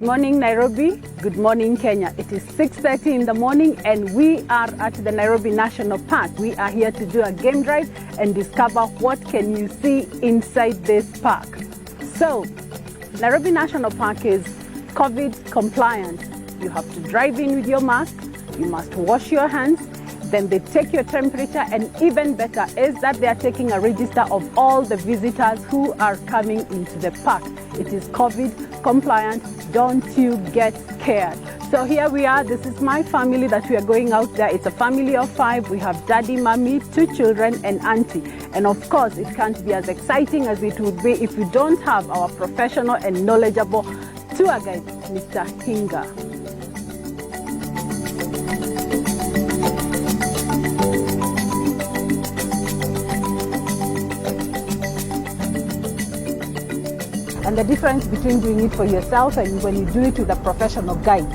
Morning Nairobi, good morning Kenya. It is 6:30 in the morning and we are at the Nairobi National Park. We are here to do a game drive and discover what can you see inside this park. So, Nairobi National Park is COVID compliant. You have to drive in with your mask, you must wash your hands, then they take your temperature, and even better is that they are taking a register of all the visitors who are coming into the park. It is COVID compliant, don't you get scared. So here we are, this is my family that we are going out there. It's a family of 5. We have daddy, mommy, 2 children and auntie. And of course, it can't be as exciting as it would be if we don't have our professional and knowledgeable tour guide, Mr. Hinga. And the difference between doing it for yourself and when you do it with a professional guide.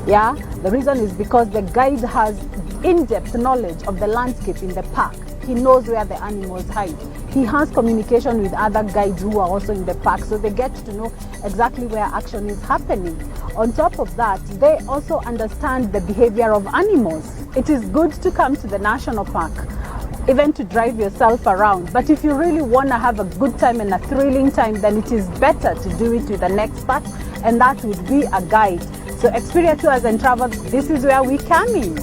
Yeah, the reason is because the guide has in-depth knowledge of the landscape in the park. He knows where the animals hide. He has communication with other guides who are also in the park, so they get to know exactly where action is happening. On top of that, they also understand the behavior of animals. It is good to come to the national park, even to drive yourself around. But if you really want to have a good time and a thrilling time, then it is better to do it with an expert, and that would be a guide. So Experia Tours and Travel, this is where we come in.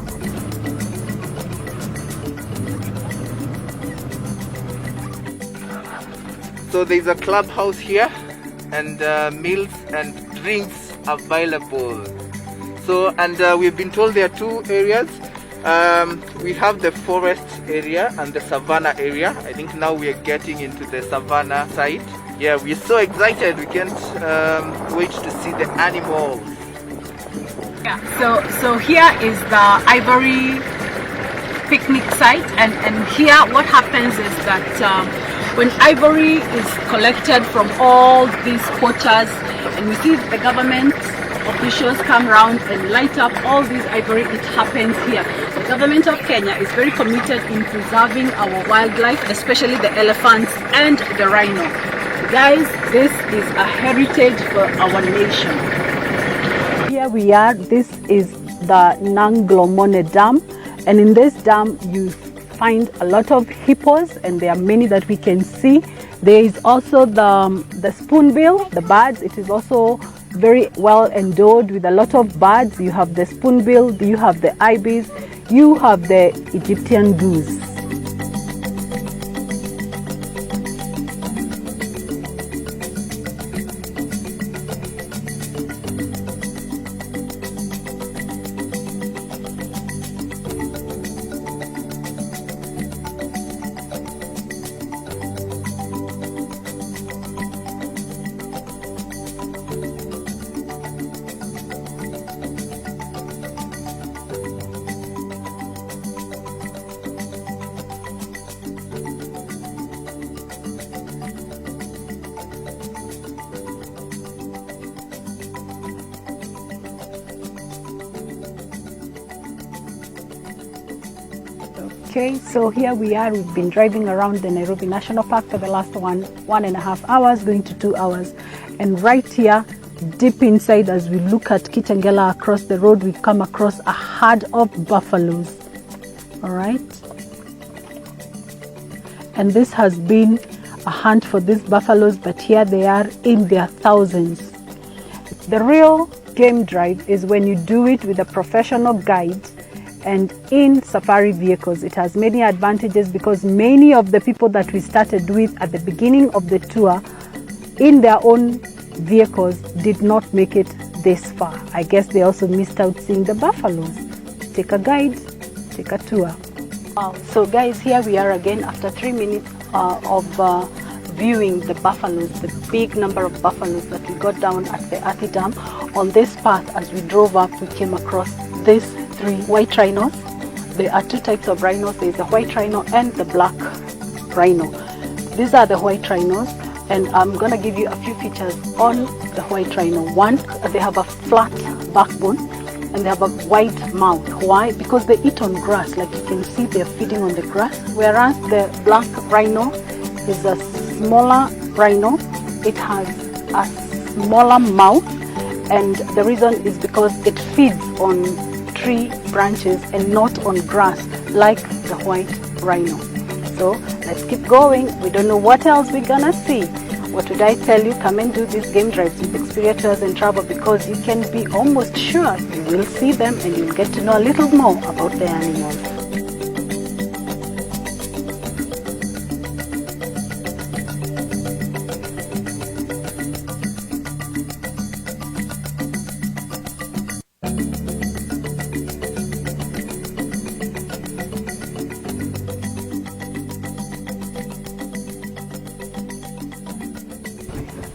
So there's a clubhouse here and meals and drinks available. So, and we've been told there are 2 areas. We have the forest area and the savannah area. I think now we are getting into the savannah side. Yeah, we're so excited. We can't wait to see the animals. Yeah, so here is the ivory picnic site, and here what happens is that when ivory is collected from all these poachers, and we see the government officials come around and light up all these ivory, it happens here. The government of Kenya is very committed in preserving our wildlife, especially the elephants and the rhino. Guys, this is a heritage for our nation. Here we are, this is the Nanglomone Dam, and in this dam you find a lot of hippos, and there are many that we can see. There is also the spoonbill, the birds. It is also very well endowed with a lot of birds. You have the spoonbill, you have the ibis, you have the Egyptian goose. Okay, so here we are. We've been driving around the Nairobi National Park for the last 1.5 hours, going to 2 hours. And right here, deep inside, as we look at Kitengela across the road, we come across a herd of buffaloes. All right. And this has been a hunt for these buffaloes, but here they are in their thousands. The real game drive is when you do it with a professional guide and in safari vehicles. It has many advantages because many of the people that we started with at the beginning of the tour in their own vehicles did not make it this far. I guess they also missed out seeing the buffaloes. Take a guide, take a tour. Wow. So guys, here we are again after 3 minutes of viewing the buffaloes, the big number of buffaloes that we got down at the Athi Dam. On this path, as we drove up, we came across these 3 white rhinos. There are 2 types of rhinos. There is the white rhino and the black rhino. These are the white rhinos, and I'm gonna give you a few features on the white rhino. One, they have a flat backbone and they have a wide mouth. Why? Because they eat on grass. Like you can see, they're feeding on the grass. Whereas the black rhino is a smaller rhino. It has a smaller mouth and the reason is because it feeds on tree branches and not on grass like the white rhino. So let's keep going. We don't know what else we're gonna see. What would I tell you? Come and do these game drives with Experia Tours and Travel, because you can be almost sure you will see them and you'll get to know a little more about the animals.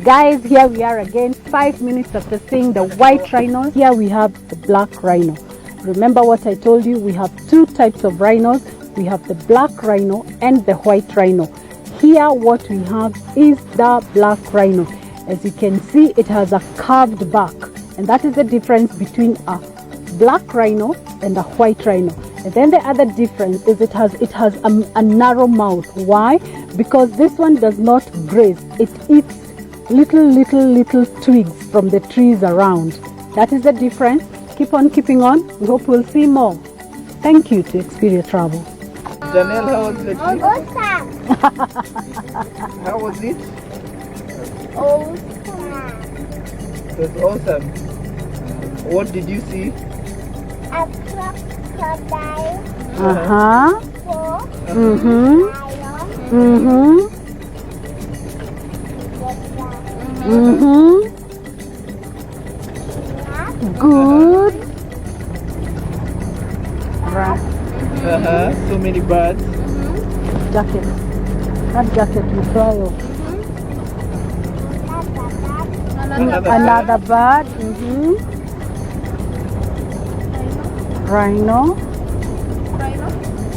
Guys, here we are again, 5 minutes after seeing the white rhino. Here we have the black rhino. Remember what I told you, we have two types of rhinos. We have the black rhino and the white rhino. Here what we have is the black rhino. As you can see, it has a curved back, and that is the difference between a black rhino and a white rhino. And then the other difference is it has a narrow mouth. Why? Because this one does not graze. It eats little twigs from the trees around. That is the difference. Keep on keeping on. We hope we'll see more. Thank you to Experia Travel. Janelle, how was the trip? Awesome. How was it? Awesome. It was awesome. What did you see? A crocodile. Four. Lion. Good. Right. So many birds. Jacket. That jacket you try off. Another bird. Rhino.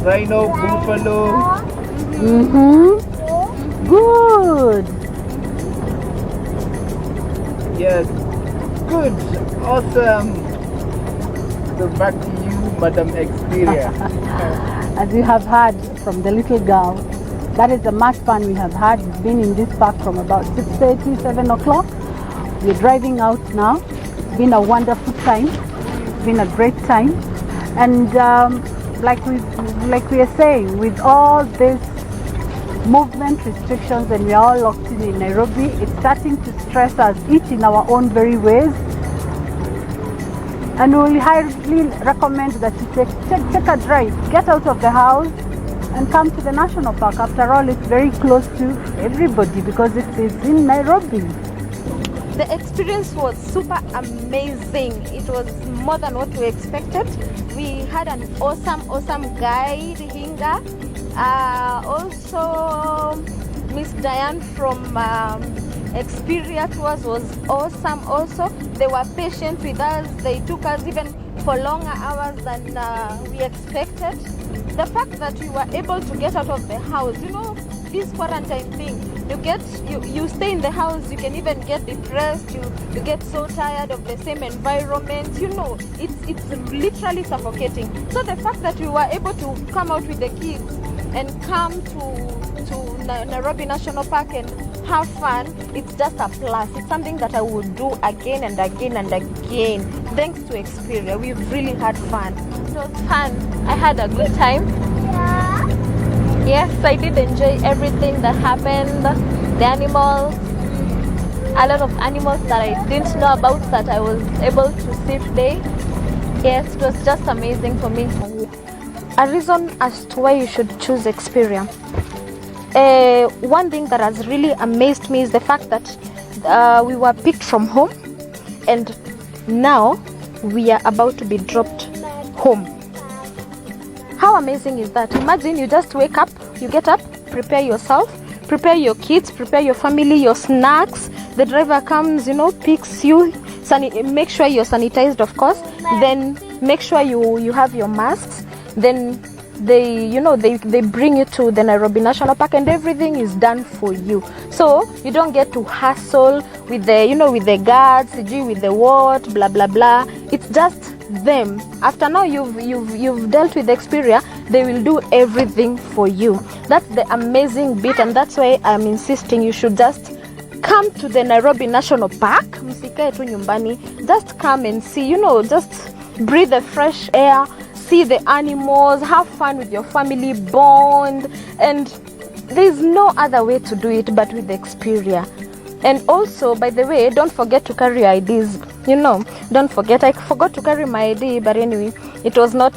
Rhino, buffalo. Good. Yes. Good. Awesome. So back to you, Madam Experia. As you have heard from the little girl, that is the much fun we have had. We've been in this park from about 6:30, 7 o'clock. We're driving out now. It's been a wonderful time. It's been a great time. And like we are saying, with all this movement restrictions and we are all locked in Nairobi, it's starting to stress us each in our own very ways. And we highly recommend that you take a drive, get out of the house and come to the national park. After all, it's very close to everybody because it is in Nairobi. The experience was super amazing. It was more than what we expected. We had an awesome guide, Hinga. Also, Miss Diane from Experia Tours was awesome also. They were patient with us. They took us even for longer hours than we expected. The fact that we were able to get out of the house, you know, this quarantine thing, you stay in the house, you can even get depressed, you get so tired of the same environment, you know, it's literally suffocating. So the fact that we were able to come out with the kids and come to Nairobi National Park and have fun, it's just a plus. It's something that I would do again and again and again. Thanks to Experia, we've really had fun. It was fun. I had a good time. Yes, I did enjoy everything that happened. The animals, a lot of animals that I didn't know about that I was able to see today. Yes, it was just amazing for me. A reason as to why you should choose Experia. One thing that has really amazed me is the fact that we were picked from home and now we are about to be dropped home. How amazing is that? Imagine you just wake up, you get up, prepare yourself, prepare your kids, prepare your family, your snacks. The driver comes, you know, picks you, make sure you're sanitized, of course, then make sure you have your masks, then they bring you to the Nairobi National Park and everything is done for you. So you don't get to hassle with the guards, with the what, blah blah blah. It's just them. After now you've dealt with Experia, they will do everything for you. That's the amazing bit, and that's why I'm insisting you should just come to the Nairobi National Park. Msikae tu nyumbani. Just come and see, you know, just breathe the fresh air, see the animals, have fun with your family, bond, and there's no other way to do it but with Experia. And also, by the way, don't forget to carry IDs. You know, don't forget. I forgot to carry my ID, but anyway, it was not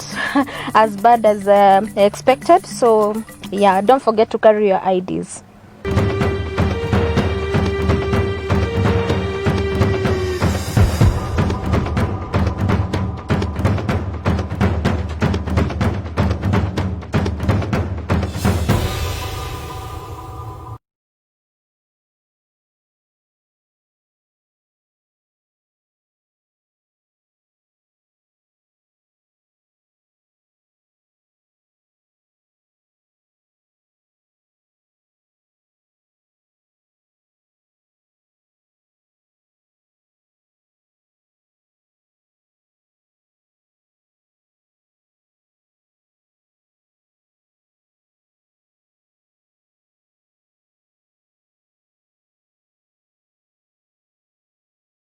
as bad as expected. So yeah, don't forget to carry your IDs.